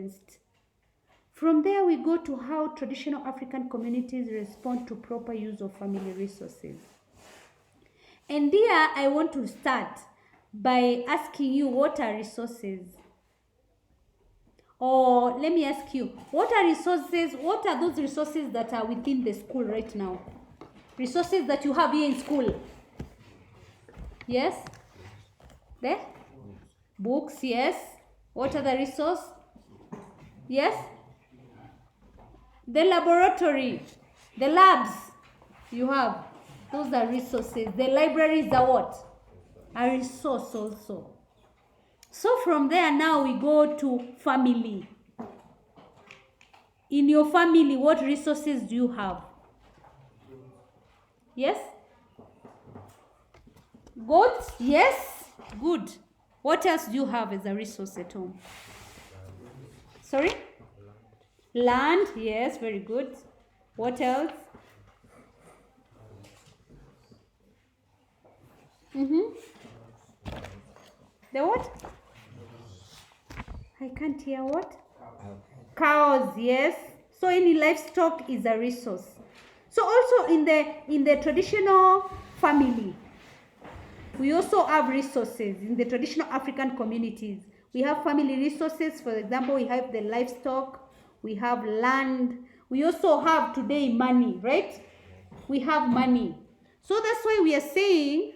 influenced. From there, we go to how traditional African communities respond to proper use of family resources. And here, I want to start by asking you, what are resources? Or let me ask you, what are resources? What are those resources that are within the school right now? Resources that you have here in school. Yes? There? Books, yes. What are the resources? Yes? The laboratory, the labs you have, those are resources. The libraries are what? A resource also. So from there now we go to family. In your family, what resources do you have? Yes? Goats? Yes? Good. What else do you have as a resource at home? Sorry? Land? Yes, very good. What else? The what? I can't hear what? Cows, yes. So any livestock is a resource. So also in the traditional family, we also have resources. In the traditional African communities, we have family resources. For example, we have the livestock, we have land, we also have today money, right? We have money. So that's why we are saying,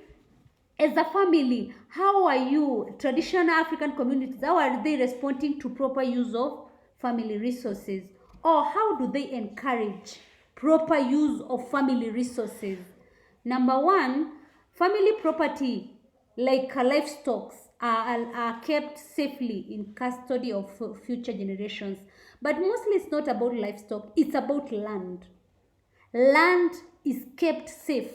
as a family, how are you, traditional African communities, how are they responding to proper use of family resources? Or how do they encourage proper use of family resources? Number one, family property like livestock are kept safely in custody of future generations. But mostly it's not about livestock, it's about land. Land is kept safe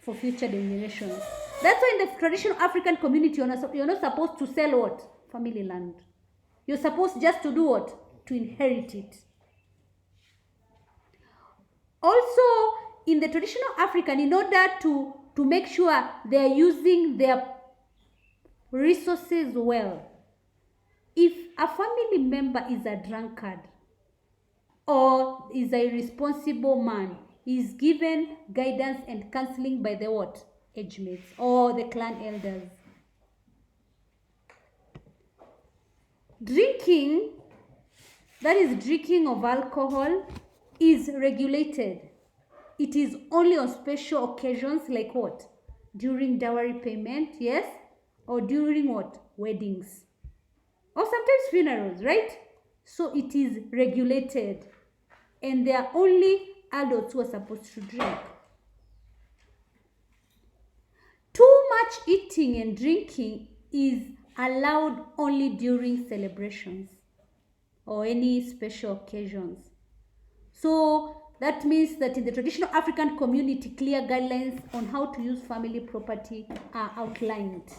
for future generations. That's why in the traditional African community, you're not supposed to sell what? Family land. You're supposed just to do what? To inherit it. Also, in the traditional African, in order to make sure they're using their resources well, if a family member is a drunkard or is a irresponsible man, is given guidance and counseling by the what? Age mates or the clan elders. Drinking, that is drinking of alcohol, is regulated. It is only on special occasions like what? During dowry payment, yes? Or during what? Weddings. Or sometimes funerals, right? So it is regulated. And there are only adults who are supposed to drink. Too much eating and drinking is allowed only during celebrations or any special occasions. So that means that in the traditional African community, clear guidelines on how to use family property are outlined.